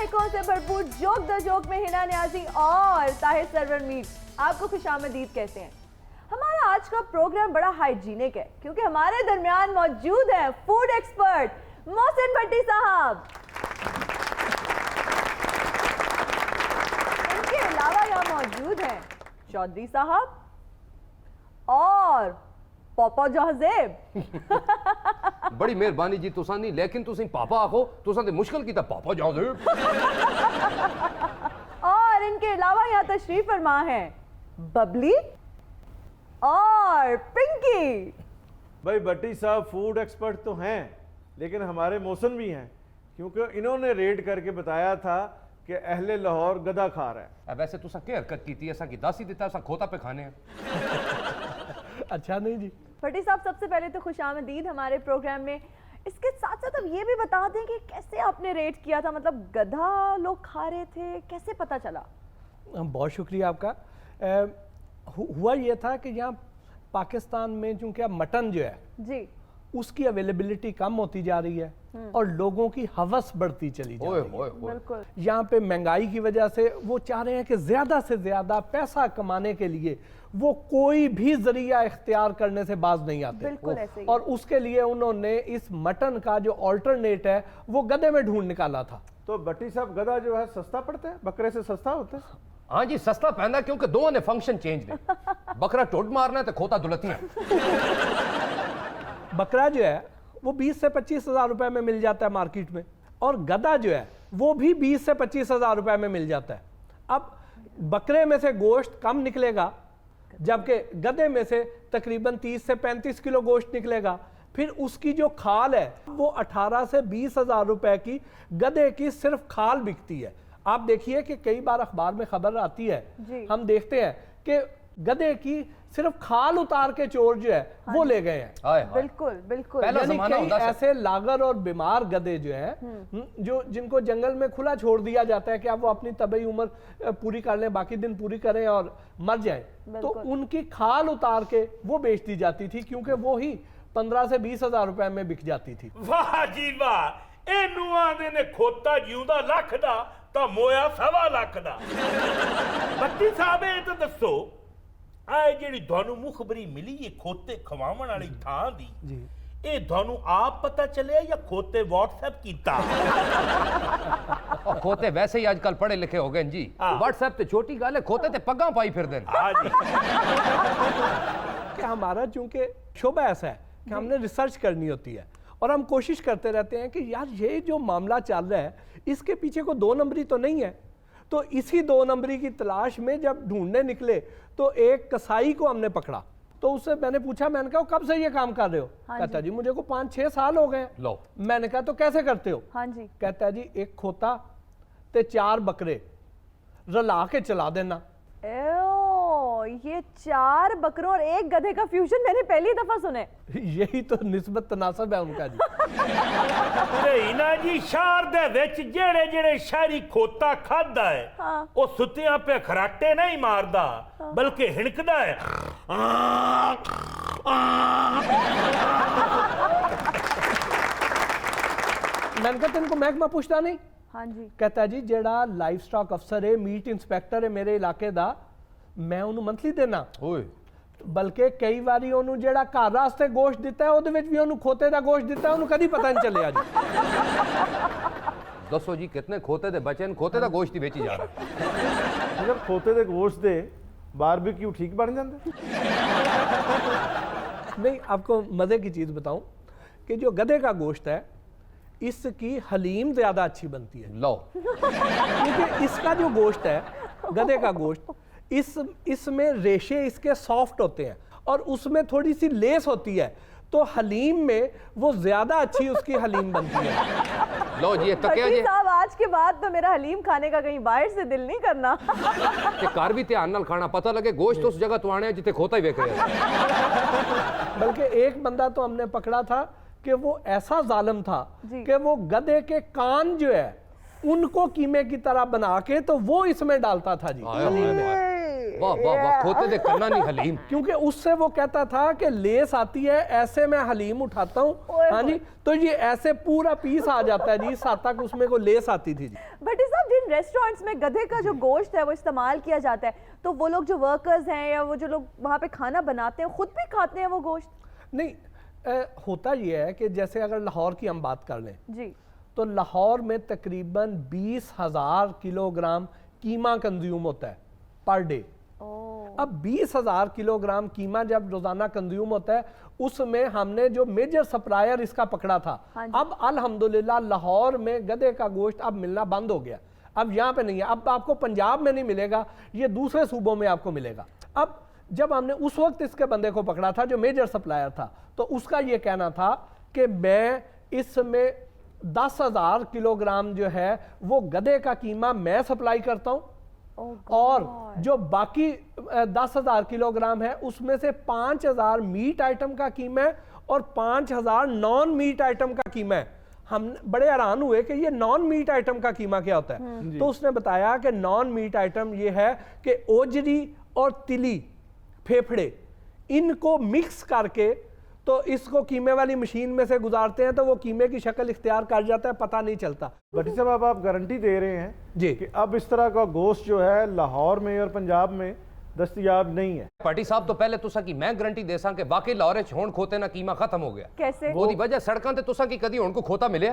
जायकों से भरपूर joke the joke में हिना न्याजी और ताहिर सरवर मीर आपको खुशामदीद कहते हैं। हमारा आज का प्रोग्राम बड़ा हाइजीनिक है क्योंकि हमारे दरमियान मौजूद है फूड एक्सपर्ट मोहसिन भट्टी साहब। इनके अलावा यहाँ मौजूद हैं चौधरी साहब और पापा जहाजेब। बड़ी मेहरबानी जी तुसा नहीं, लेकिन तुसी पापा आखो तुसा ते मुश्किल कीता पापा जहाजेब। और इनके अलावा यहाँ तशरीफ फरमा है बबली और पिंकी। भाई भट्टी साहब फूड एक्सपर्ट तो हैं, लेकिन हमारे मौसम भी हैं, क्योंकि इन्होंने रेड करके बताया था कि अहले लाहौर गधा खा रहा है। अब वैसे तुसा क्या हरकत की थी, ऐसा कि दस ही देता ऐसा खोता पे खाने हैं। अच्छा नहीं जी। भट्टी साहब सबसे पहले तो खुशामदीद हमारे प्रोग्राम में। इसके साथ साथ अब ये भी बता दें कि कैसे आपने रेट किया था, मतलब गधा लोग खा रहे थे, कैसे पता चला? बहुत शुक्रिया आपका। हुआ ये था कि यहाँ पाकिस्तान में चूंकि अब मटन जो है जी उसकी अवेलेबिलिटी कम होती जा रही है और लोगों की हवस बढ़ती चली जा रही है। बिल्कुल। यहाँ पे महंगाई की वजह से वो चाह रहे हैं कि ज़्यादा से ज़्यादा पैसा कमाने के लिए वो कोई भी जरिया इख्तियार करने से बाज नहीं आते। बिल्कुल ऐसे ही। और उसके लिए उन्होंने इस मटन का जो ऑल्टरनेट है वो गधे में ढूंढ निकाला था। तो भट्टी साहब गधा जो है सस्ता पड़ता है, बकरे से सस्ता होता है? हाँ जी सस्ता पहना क्योंकि दोनों ने फंक्शन चेंज ने। बकरा टोट मारना है तो खोता दुलतियां। बकरा जो है वो 20 से 25 हज़ार रुपए में मिल जाता है मार्केट में, और गधा जो है वो भी 20 से 25 हज़ार रुपए में मिल जाता है। अब बकरे में से गोश्त कम निकलेगा जबकि गधे में से तकरीबन 30 से 35 किलो गोश्त निकलेगा। फिर उसकी जो खाल है वो 18 से 20 हज़ार रुपए की गधे की सिर्फ खाल बिकती है। आप देखिए कि कई बार अखबार में खबर आती है, हम देखते हैं कि गधे की सिर्फ खाल उतार के चोर जो है वो ले गए हैं। बिल्कुल बिल्कुल। यानी कई ऐसे लागर और बीमार गधे जो हैं जो जिनको जंगल में खुला छोड़ दिया जाता है कि अब वो अपनी तबई उम्र पूरी कर लें, बाकी दिन पूरी करें और मर जाएं, तो उनकी खाल उतार के वो बेच दी जाती थी क्योंकि वो ही 15 से 20 हज़ार रुपए में बिक जाती थी। वाह जी वाह, ए नुआंदे ने खोता जिउंदा लख दा ਤਾਂ ਮੋਇਆ 1.25 ਲੱਖ ਦਾ। ਬੱਤੀ ਸਾਹਿਬ ਇਹ ਤਾਂ ਦੱਸੋ ਆ ਜਿਹੜੀ ਤੁਹਾਨੂੰ ਮੁਖਬਰੀ ਮਿਲੀ ਇਹ ਖੋਤੇ ਖਵਾਉਣ ਵਾਲੀ ਥਾਂ ਦੀ ਜੀ, ਇਹ ਤੁਹਾਨੂੰ ਆਪ ਪਤਾ ਚੱਲਿਆ ਜਾਂ ਖੋਤੇ WhatsApp ਕੀਤਾ? और खोते वैसे ही आजकल पढ़े लिखे हो गए जी। व्हाट्सएप ते छोटी गल है, खोते ते पग्गा पाई फिर देन। हाँ जी। कि हमारा चूंकि शोबा ऐसा है कि हमने रिसर्च करनी होती है और हम कोशिश करते रहते हैं कि यार ये जो मामला चल रहा है इसके पीछे को 2 नंबरी तो नहीं है। तो इसी 2 नंबरी की तलाश में जब ढूंढने निकले तो एक कसाई को हमने पकड़ा। तो उससे मैंने पूछा, मैंने कहा कब से ये काम कर रहे हो? कहता जी मुझे को 5-6 साल हो गए। लो मैंने कहा तो कैसे करते हो? हाँ जी। कहता जी एक खोता ते 4 बकरे रला के चला देना। ये 4 बकरों और 1 गधे का फ्यूजन मैंने पहली दफा सुने। यही तो निस्बत तनासब है उनका जी। ਨਹੀਂ ਨਾ ਜੀ, ਸ਼ਹਿਰ ਦੇ ਵਿੱਚ ਜਿਹੜੇ ਜਿਹੜੇ ਸ਼ਹਿਰੀ ਖੋਤਾ ਖਾਦਾ ਹੈ ਉਹ ਸੁੱਤਿਆਂ ਪੇ ਖਰਾਟੇ ਨਹੀਂ ਮਾਰਦਾ ਬਲਕਿ ਹਿਣਕਦਾ ਹੈ। मैंने कहा तुमको महकमा पूछता नहीं? हाँ जी। कहता जी जेड़ा लाइफ स्टॉक अफसर है, मीट इंस्पैक्टर है मेरे इलाके दा, मैं उन्होंने मंथली देना, बल्कि कई बारी उन्होंने जेड़ा घर वास्ते गोश्त दिता है ਉਹਦੇ ਵਿੱਚ भी उन्होंने खोते दा गोश्त दिता है, उन्होंने कभी पता नहीं चलिया जी। दसो जी कितने खोते दे बचे हैं, खोते दा गोश्त ही बेची जा रहा है। अगर खोते दे गोश्त दे बारबेक्यू ठीक बन जाते? नहीं, आपको मजे की चीज बताऊं कि जो गधे का गोश्त है इसकी हलीम ज्यादा अच्छी बनती है। लो क्योंकि इसका जो गोश्त है गधे का गोश्त इसमें रेशे इसके सॉफ्ट होते हैं और उसमें थोड़ी सी लेस होती है, तो हलीम में वो ज्यादा अच्छी उसकी हलीम बनती है। लो जी तो क्या जी साहब आज के बाद तो मेरा हलीम खाने का कहीं बाहर से दिल नहीं करना। कि कार भी ध्यान नाल खाना, पता लगे गोश्त उस जगह तो आने जिथे खोता ही वेखे। बल्कि एक बंदा तो हमने पकड़ा था कि वो ऐसा जालिम था कि वो गधे के कान जो है उनको कीमे की तरह बना के तो वो इसमें डालता था जी। वाह वाह वाह, खोते दे करना नहीं हलीम। क्योंकि उससे वो कहता था कि लेस आती है, ऐसे मैं हलीम उठाता हूँ, हाँ जी, तो ये ऐसे पूरा पीस आ जाता है जी, 7 तक उसमें को लेस आती थी जी। बट रेस्टोरेंट्स में गधे का जो गोश्त है वो इस्तेमाल किया जाता है, तो वो लोग जो वर्कर्स हैं या वो जो लोग वहाँ पे खाना बनाते हैं खुद भी खाते हैं वो गोश्त? नहीं, होता ये है कि जैसे अगर लाहौर की हम बात कर लें जी। तो लाहौर में तकरीबन 20,000 किलोग्राम कीमा कंज्यूम होता है पर डे। अब 20,000 किलोग्राम कीमा जब रोजाना कंज्यूम होता है, उसमें हमने जो मेजर सप्लायर इसका पकड़ा था, अब अल्हम्दुलिल्लाह लाहौर में गधे का गोश्त अब मिलना बंद हो गया। अब यहाँ पे नहीं है, अब आपको पंजाब में नहीं मिलेगा, ये दूसरे सूबों में आपको मिलेगा। अब जब हमने उस वक्त इसके बंदे को पकड़ा था जो मेजर सप्लायर था, तो उसका ये कहना था कि मैं इसमें 10,000 किलोग्राम जो है वो गधे का कीमा मैं सप्लाई करता हूँ, और जो बाकी 10,000 किलोग्राम है उसमें से 5,000 मीट आइटम का कीमा है और 5,000 नॉन मीट आइटम का कीमा है। हम बड़े हैरान हुए कि ये नॉन मीट आइटम का कीमा क्या होता है। तो उसने बताया कि नॉन मीट आइटम ये है कि ओजरी और तिली, फेफड़े, इनको मिक्स करके तो इसको कीमे वाली मशीन में से गुजारते हैं तो वो कीमे की शक्ल इख्तियार कर जाता है, पता नहीं चलता। भट्टी साहब, अब आप गारंटी दे रहे हैं जी कि अब इस तरह का गोश्त जो है लाहौर में और पंजाब में दस्तयाब नहीं है? पार्टी साहब तो पहले तुसा की मैं गारंटी दे सा कि वाकई लाहौर च होण खोते ना कीमा खत्म हो गया। कैसे? ओदी वजह सड़कां ते तुसा की कदी होण को खोता मिले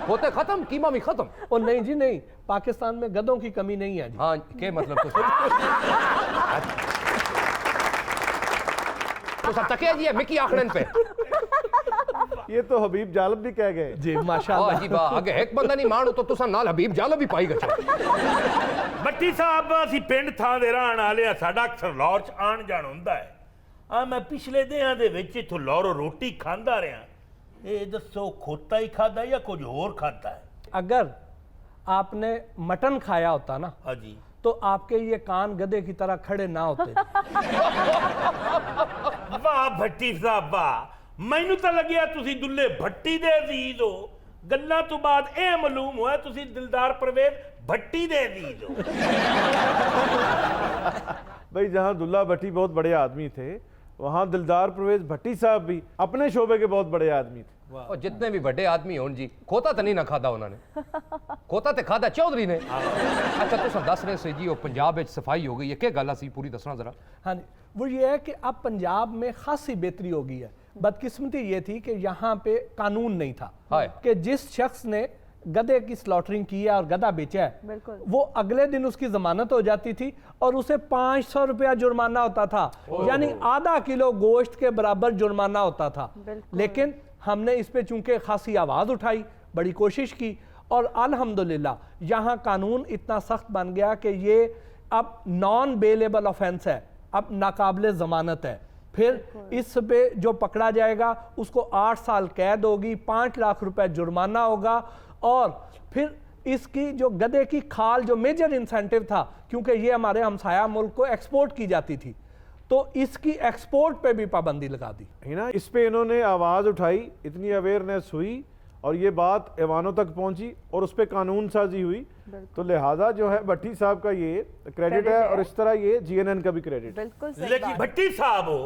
खोते खत्म, कीमा भी खत्म। और नहीं जी नहीं, पाकिस्तान में गधों की कमी नहीं है जी। हाँ, के मतलब तो सब तकिया जी है मिकी आखड़न पे। ये तो हबीब जालब भी कह गए। जी माशाल्लाह। हाँ जी वाह, आगे एक बंदा नहीं मानू तो तुसा नाल हबीब जालब भी पाई गए। ਬੱਟੀ ਸਾਹਿਬ ਅਸੀਂ ਪਿੰਡ ਥਾਂ ਦੇ ਰਹਿਣ ਵਾਲੇ ਆ, ਸਾਡਾ ਅਕਸਰ ਲਾਹੌਰ ਚ ਆਣ ਜਾਣ ਹੁੰਦਾ ਹੈ। ਆ ਮੈਂ ਪਿਛਲੇ ਦਿਨਾਂ ਦੇ ਵਿੱਚ ਇੱਥੋਂ ਲਾਹੌਰੋਂ ਰੋਟੀ ਖਾਂਦਾ ਰਿਹਾ। ਇਹ ਦੱਸੋ ਖੋਤਾ ਹੀ ਖਾਦਾ ਜਾਂ ਕੁਝ ਹੋਰ ਖਾਦਾ ਹੈ? अगर आपने मटन खाया होता ना ਹਾਂਜੀ। तो आपके ये कान गधे की तरह खड़े ना होते। ਵਾਹ ਭੱਟੀ ਸਾਹਿਬ ਵਾਹ, ਮੈਨੂੰ ਤਾਂ ਲੱਗਿਆ ਤੁਸੀਂ ਦੁੱਲੇ ਭੱਟੀ ਦੇ ਅਜ਼ੀਜ਼ ਹੋ। ਗੱਲਾਂ ਤੋਂ ਬਾਅਦ ਇਹ ਮਾਲੂਮ ਹੋਇਆ ਤੁਸੀਂ ਦਿਲਦਾਰ ਪਰਵੇਜ਼ भट्टी दे दी दो। भाई जहाँ दुल्ला भट्टी बहुत बड़े आदमी थे, वहाँ दिलदार परवेज भट्टी साहब भी अपने शोबे के बहुत बड़े आदमी थे। और जितने भी बड़े आदमी हों जी, खोता तो नहीं ना खादा उन्होंने, खोता तो खादा चौधरी ने। अच्छा तुम दस रहे से जी वो पंजाब में सफाई हो गई है, क्या गल सी पूरी दसना जरा। हाँ जी, वो ये है कि अब पंजाब में खासी बेहतरी हो गई है। बदकिस्मती ये थी कि यहाँ पे कानून नहीं था कि जिस शख्स ने गधे की स्लॉटरिंग की है और गधा बेचा है, वो अगले दिन उसकी जमानत हो जाती थी और उसे 500 रुपया जुर्माना होता था, यानी आधा किलो गोश्त के बराबर जुर्माना होता था। लेकिन हमने इस पे चूंकि खासी आवाज़ उठाई, बड़ी कोशिश की, और अल्हम्दुलिल्लाह यहाँ कानून इतना सख्त बन गया कि ये अब नॉन बेलेबल ऑफेंस है, अब नाकाबिले ज़मानत है। फिर इस पे जो पकड़ा जाएगा उसको 8 साल कैद होगी, 5 लाख रुपए जुर्माना होगा, और फिर इसकी जो गधे की खाल जो मेजर इंसेंटिव था, क्योंकि ये हमारे हमसाया मुल्क को एक्सपोर्ट की जाती थी, तो इसकी एक्सपोर्ट पे भी पाबंदी लगा दी है ना। इस पे इन्होंने आवाज़ उठाई, इतनी अवेयरनेस हुई और ये बात ऐवानों तक पहुंची और उस पर कानून साजी हुई। तो लिहाजा जो है भट्टी साहब का ये क्रेडिट है और इस तरह ये GNN का भी क्रेडिट है। लेकिन भट्टी साहब हो,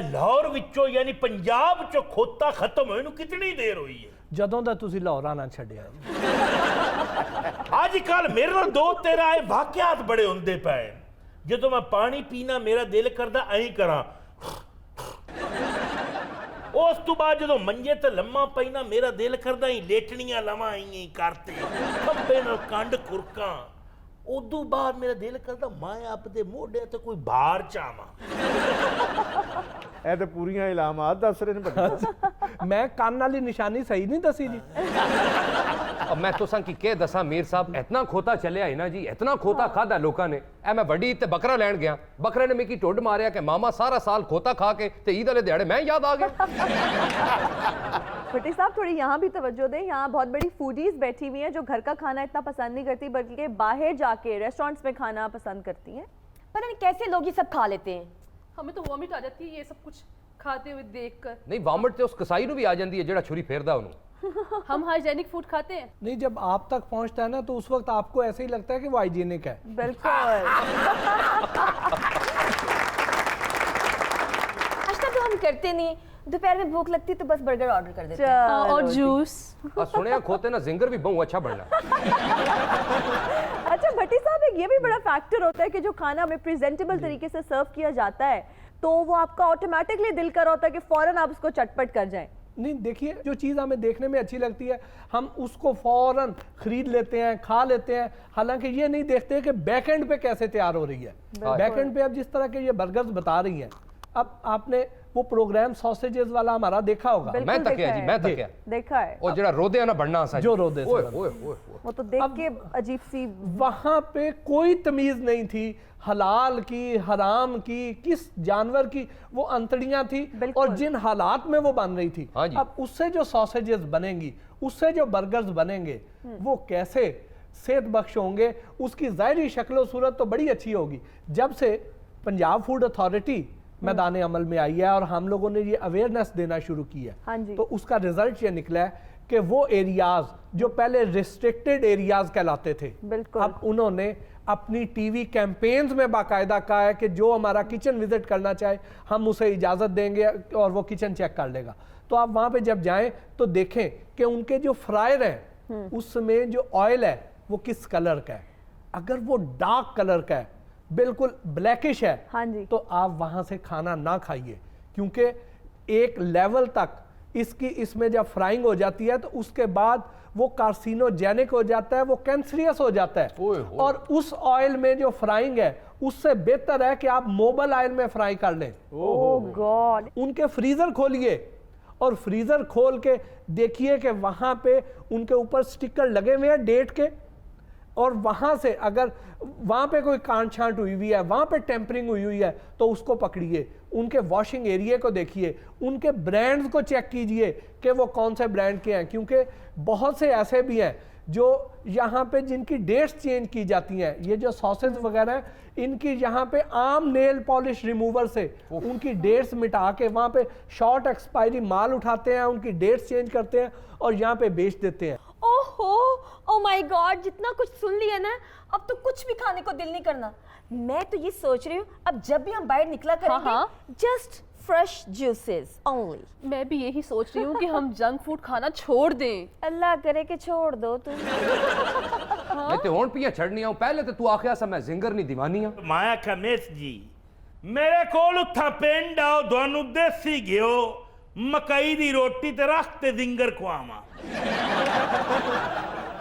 लाहौर विचों यानी पंजाब चो खोता खत्म होए नूं कितनी देर हुई है? ਜਦੋਂ ਦਾ ਤੁਸੀਂ ਲਾਹੌਰ ਆਣਾ ਛੱਡਿਆ। ਅੱਜ ਕੱਲ ਮੇਰੇ ਨਾਲ ਦੋ ਤੇਰਾ ਇਹ ਵਾਕਿਆਤ ਬੜੇ ਹੁੰਦੇ ਪਏ। ਜਦੋਂ ਮੈਂ ਪਾਣੀ ਪੀਣਾ ਮੇਰਾ ਦਿਲ ਕਰਦਾ ਐਂ ਕਰਾਂ, ਉਸ ਤੋਂ ਬਾਅਦ ਜਦੋਂ ਮੰਜੇ ਤੇ ਲੰਮਾ ਪੈਣਾ ਮੇਰਾ ਦਿਲ ਕਰਦਾ ਹੀ ਲੇਟਣੀਆਂ ਲਵਾਂ ਐਂ ਕਰਤੇ ਖੱਬੇ ਨਾਲ ਕੰਡ ਖੁਰਕਾਂ। ਉਦੋਂ ਬਾਅਦ ਮੇਰਾ ਦਿਲ ਕਰਦਾ ਮੈਂ ਆਪਦੇ ਮੋਢੇ ਤੇ ਕੋਈ ਭਾਰ ਚਾਵਾਂ। ਇਹ ਤੇ ਪੂਰੀਆਂ ਇਲਾਮਾਤ ਦੱਸ ਰਹੇ ਨੇ ਭੱਟੀ साहब। मैं कान वाली निशानी सही नहीं दसी जी। अब मैं तुसा की के दसा मीर साहब, इतना खोता चलिया है ना जी, इतना खोता खादा लोगों ने। ए मैं बड़ी ते बकरा लैन गया, बकरे ने मिकी टुड मारिया कि मामा सारा साल खोता खा के ते ईद वाले दिहाड़े मैं याद आ गया। भट्टी साहब थोड़ी यहाँ भी तवज्जो दें, यहाँ बहुत बड़ी फूडीज बैठी हुई हैं जो घर का खाना इतना पसंद नहीं करती बल्कि बाहर जाके रेस्टोरेंट्स में खाना पसंद करती हैं। पता नहीं कैसे लोग ये सब खा लेते हैं। हमें तो वॉमिट आ जाती है ये सब कुछ खाते हुए देखकर। नहीं वामिट तो उस कसाई नु भी आ जाती है जेड़ा छुरी फेरदा उन्होंने। हम हाइजेनिक फूड खाते हैं। नहीं, जब आप तक पहुंचता है ना तो उस वक्त आपको ऐसे ही लगता है कि वो हाइजीनिक है। बिल्कुल। अच्छा तो हम करते नहीं, दोपहर में भूख लगती तो बस बर्गर ऑर्डर कर देते हैं। और चलो, जूस। सुने खोते ना जिंगर भी बहु अच्छा बनना। अच्छा भट्टी साहब, एक ये भी बड़ा फैक्टर होता है कि जो खाना हमें प्रेजेंटेबल तरीके से सर्व किया जाता है तो वो आपका ऑटोमेटिकली दिल कर होता है कि फौरन आप उसको चटपट कर जाएं। नहीं, देखिए, जो चीज़ हमें देखने में अच्छी लगती है हम उसको फौरन खरीद लेते हैं, खा लेते हैं, हालांकि ये नहीं देखते कि बैक एंड पे कैसे तैयार हो रही है। बैक एंड पे अब जिस तरह के ये बर्गर्स बता रही हैं, अब आपने वो प्रोग्राम सॉसेजेस वाला हमारा देखा होगा। बिल्कुल मैं तक देखा जी, है। मैं तक देखा है। और जरा रोदे ना बढ़ना सा जो रोदे से ओए बनता। ओए ओए वो तो देख के अजीब सी। वहां पे कोई तमीज नहीं थी हलाल की, हराम की, किस जानवर की वो अंतड़ियां थी बिल्कुल। और जिन हालात में वो बन रही थी। हाँ जी। अब उससे जो सॉसेजेस बनेंगी, उससे जो बर्गर्स बनेंगे, वो कैसे सेहत बख्श होंगे, उसकी ज़ाहिरी शक्ल सूरत तो बड़ी अच्छी होगी। जब से पंजाब फूड अथॉरिटी मैदान अमल में आई है और हम लोगों ने ये अवेयरनेस देना शुरू की है, हाँ जी। तो उसका रिजल्ट ये निकला है कि वो एरियाज जो पहले रिस्ट्रिक्टेड एरियाज कहलाते थे, बिल्कुल। अब उन्होंने अपनी टीवी कैंपेन्स में बाकायदा कहा है कि जो हमारा किचन विजिट करना चाहे हम उसे इजाज़त देंगे और वो किचन चेक कर लेगा। तो आप वहाँ पे जब जाएं तो देखें कि उनके जो फ्रायर हैं उसमें जो ऑयल है वो किस कलर का है। अगर वो डार्क कलर का है, बिल्कुल ब्लैकिश है, हाँ जी। तो आप वहाँ से खाना ना खाइए, क्योंकि एक लेवल तक इसमें जब फ्राइंग हो जाती है तो उसके बाद वो कार्सिनोजेनिक हो जाता है, वो कैंसरियस हो जाता है। ओए होए। और उस ऑयल में जो फ्राइंग है उससे बेहतर है कि आप मोबाइल ऑयल में फ्राई कर लें। ओह गॉड। उनके फ्रीजर खोलिए और फ्रीजर खोल के देखिए कि वहां पे उनके ऊपर स्टिकर लगे हुए हैं डेट के, और वहां से अगर वहां पे कोई कांट छांट हुई हुई है, वहां पे टेम्परिंग हुई हुई है, तो उसको पकड़िए, उनके वॉशिंग एरिया को देखिए, उनके ब्रांड्स को चेक कीजिए कि वो कौन से ब्रांड के हैं, क्योंकि बहुत से ऐसे भी हैं जो यहाँ पे जिनकी डेट्स चेंज की जाती हैं। ये जो सॉसेज वगैरह हैं, इनकी यहाँ पे आम नेल पॉलिश रिमूवर से उनकी डेट्स मिटा के वहाँ पे शॉर्ट एक्सपायरी माल उठाते हैं, उनकी डेट्स चेंज करते हैं और यहाँ पे बेच देते हैं। ओहो, ओ माय गॉड, जितना कुछ सुन लिया ना, अब तो कुछ भी खाने को दिल नहीं करना। मैं तो ये सोच रही हूँ अब जब भी हम बाहर निकला करेंगे, हाँ। Just fresh juices only. मैं भी यही सोच रही हूँ कि हम जंक फूड खाना छोड़ दें। अल्लाह करे कि छोड़ दो तुम। मैं ते हुण पिया छड़नी आऊं, पहले ते तू आखिया सा मैं जिंगर नहीं दीवानी हां। माया खमेश जी, मेरे कोल उत्था पिंड आओ, दोनों देसी घिओ मकई दी रोटी ते रख ते जिंगर खुआवा।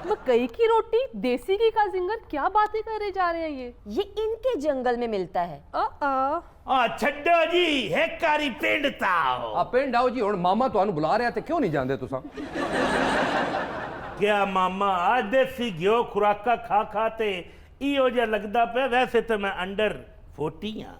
मकई की रोटी, देसी घी का जिंगर, क्या बातें करे जा रहे हैं ये इनके जंगल में मिलता है। आ छड्डो जी, है कारी पिंड ताओ। आ पिंड आओ जी, हुण मामा तुहानू बुला रहा ते क्यों नहीं जांदे तुसां? क्या मामा, आज देसी घिओ खुराका खा खाते इहो जिहा लगदा पे, वैसे तो मैं अंडर 40 हां।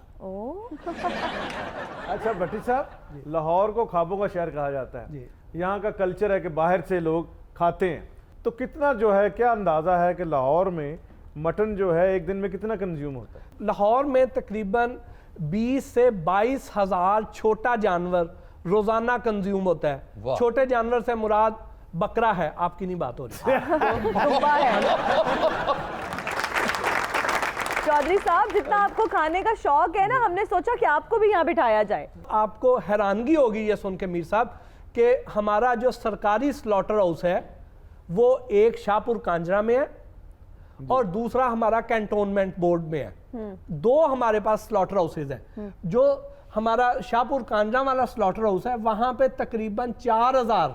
अच्छा भट्टी साहब, लाहौर को ख्वाबों का शहर कहा जाता है। यहाँ का कल्चर है कि बाहर से लोग खाते हैं, तो कितना जो है, क्या अंदाज़ा है कि लाहौर में मटन जो है एक दिन में कितना कंज्यूम होता है? लाहौर में तकरीबन 20 से 22 हज़ार छोटा जानवर रोजाना कंज्यूम होता है। वाह। छोटे जानवर से मुराद बकरा है, आपकी नहीं बात हो रही। दुब्बा है। चौधरी साहब, जितना आपको खाने का शौक है ना, हमने सोचा कि आपको भी यहाँ बिठाया जाए। आपको हैरानगी होगी ये सुन के मीर साहब कि हमारा जो सरकारी स्लॉटर हाउस है वो एक शाहपुर कांजरा में है और दूसरा हमारा कैंटोनमेंट बोर्ड में है। दो हमारे पास स्लॉटर हाउसेज हैं। जो हमारा शाहपुर कांजरा वाला स्लॉटर हाउस है, वहां पे तकरीबन 4000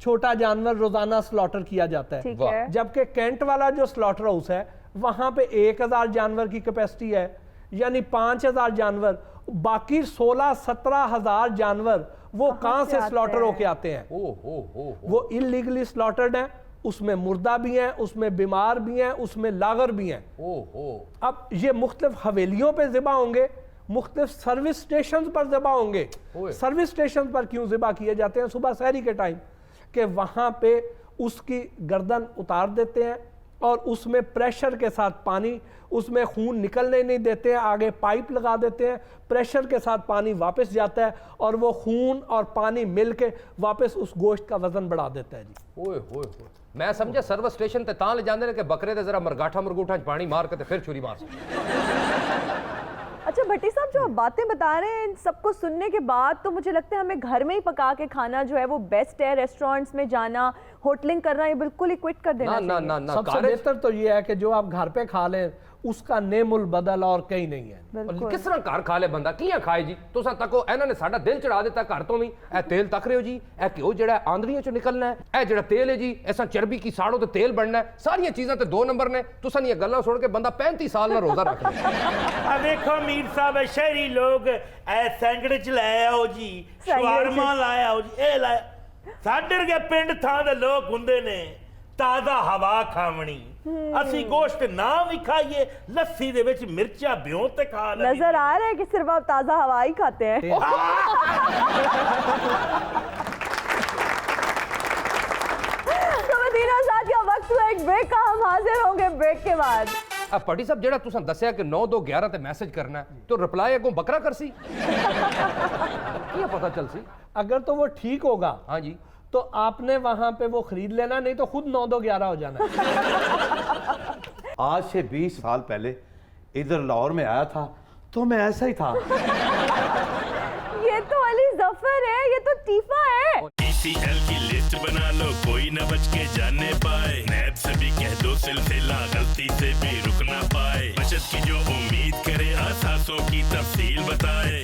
छोटा जानवर रोजाना स्लॉटर किया जाता है। ठीक वाह। है। जबकि कैंट वाला जो स्लॉटर हाउस है वहां पे 1000 जानवर की कैपेसिटी है, यानी 5000 जानवर। बाकी 16-17 हजार जानवर वो कहां से से आते स्लॉटर हैं? होके आते हैं। ओ वो इलीगली स्लॉटर्ड हैं, उसमें मुर्दा भी हैं, उसमें बीमार भी हैं, उसमें लागर भी हैं। ओ अब ये मुख्तलिफ हवेलियों पे ज़िबा होंगे, मुख्तलिफ सर्विस स्टेशन पर ज़िबा होंगे। ओए। सर्विस स्टेशन पर क्यों ज़िबा किए जाते हैं? सुबह सहरी के टाइम कि वहाँ पे उसकी गर्दन उतार देते हैं और उसमें प्रेशर के साथ पानी, उसमें खून निकलने नहीं देते हैं, आगे पाइप लगा देते हैं, प्रेशर के साथ पानी वापस जाता है और वो खून और पानी मिल के वापस उस गोश्त का वजन बढ़ा देता है जी। ओए मैं समझा सर्विस स्टेशन ते तां ले जांदे ने कि बकरे दे जरा मरगाठा मरगूठा च पानी मार के ते फिर छुरी मार। अच्छा भट्टी साहब, जो आप बातें बता रहे हैं इन सबको सुनने के बाद तो मुझे लगता है हमें घर में ही पका के खाना जो है वो बेस्ट है। रेस्टोरेंट्स में जाना, होटलिंग करना, ये बिल्कुल ही क्विट कर देना ना ना ना सबसे कारे बेहतर तो ये है कि जो आप घर पे खा लें उसका नेमुल बदल और कहीं नहीं है। बिल्कुल। किस तरह घर खा ले बंदा, कियां खाए जी? तुसां तको ਇਹਨਾਂ ਨੇ ਸਾਡਾ ਦਿਲ ਚੜਾ ਦਿੱਤਾ ਘਰ ਤੋਂ ਵੀ। ਇਹ ਤੇਲ ਤੱਕ ਰਹੇ ਹੋ ਜੀ, ਇਹ ਘਿਓ ਜਿਹੜਾ ਆਂਦਰੀਆਂ ਚੋਂ ਨਿਕਲਣਾ ਹੈ, ਇਹ ਜਿਹੜਾ ਤੇਲ ਹੈ ਜੀ ਐਸਾ ਚਰਬੀ ਕੀ ਸਾੜੋ ਤੇ ਤੇਲ ਬਣਨਾ ਹੈ। ਸਾਰੀਆਂ ਚੀਜ਼ਾਂ ਤੇ 2 ਨੰਬਰ ਨੇ। ਤੁਸਾਂ ਦੀਆਂ ਗੱਲਾਂ ਸੁਣ ਕੇ ਬੰਦਾ 35 ਸਾਲ ਨਾਲ ਰੋਜ਼ਾ ਰੱਖ ਲੇ। ਆ ਦੇਖੋ ਮੀਰ ਸਾਹਿਬ, ਸ਼ਹਿਰੀ ਲੋਕ ਐ ਸੈਂਡਵਿਚ ਲੈ ਆਓ ਜੀ, ਸ਼ਵਾਰਮਾ ਲੈ ਆਓ ਜੀ, ਇਹ ਲੈ। ਸਾਡੇ ਵਰਗੇ ਪਿੰਡ ਥਾਂ ਦੇ ਲੋਕ ਹੁੰਦੇ ਨੇ ਤਾਜ਼ਾ ਹਵਾ ਖਾਵਣੀ। ਅਸੀਂ ਗੋਸ਼ਤ ਨਾ ਵੀ ਖਾਈਏ, ਲੱਸੀ ਦੇ ਵਿੱਚ ਮਿਰਚਾਂ ਭਿਉਂ ਤੇ ਖਾ ਲਈਏ। नजर आ रहा है कि सिर्फ आप ताजा हवा ही खाते हैं। तो मदीना साथ का वक्त हुआ एक ब्रेक का, हम हाजिर होंगे ब्रेक के बाद। ਆ ਪੱਟੀ ਸਾਹਿਬ ਜਿਹੜਾ ਤੁਸਾਂ ਦੱਸਿਆ ਕਿ 9211 ਤੇ ਮੈਸੇਜ ਕਰਨਾ ਹੈ ਤੇ ਰਿਪਲਾਈ ਅੱਗੋਂ ਬੱਕਰਾ ਕਰਸੀ ਕੀ ਪਤਾ ਚੱਲ ਸੀ? अगर तो वो ठीक होगा हाँ जी, तो आपने वहां पे वो खरीद लेना, नहीं तो खुद 9-2-11 हो जाना है। आज से 20 साल पहले इधर लाहौर में आया था तो मैं ऐसा ही था। ये तो अली जफर है, ये तो टीफा है। TCL की लिस्ट बना लो, कोई न बच के जाने पाए। नैब से भी कह दो सिलसिला गलती से भी रुक ना पाए। बचत की जो उम्मीद करे, असासों की तफसील बताए।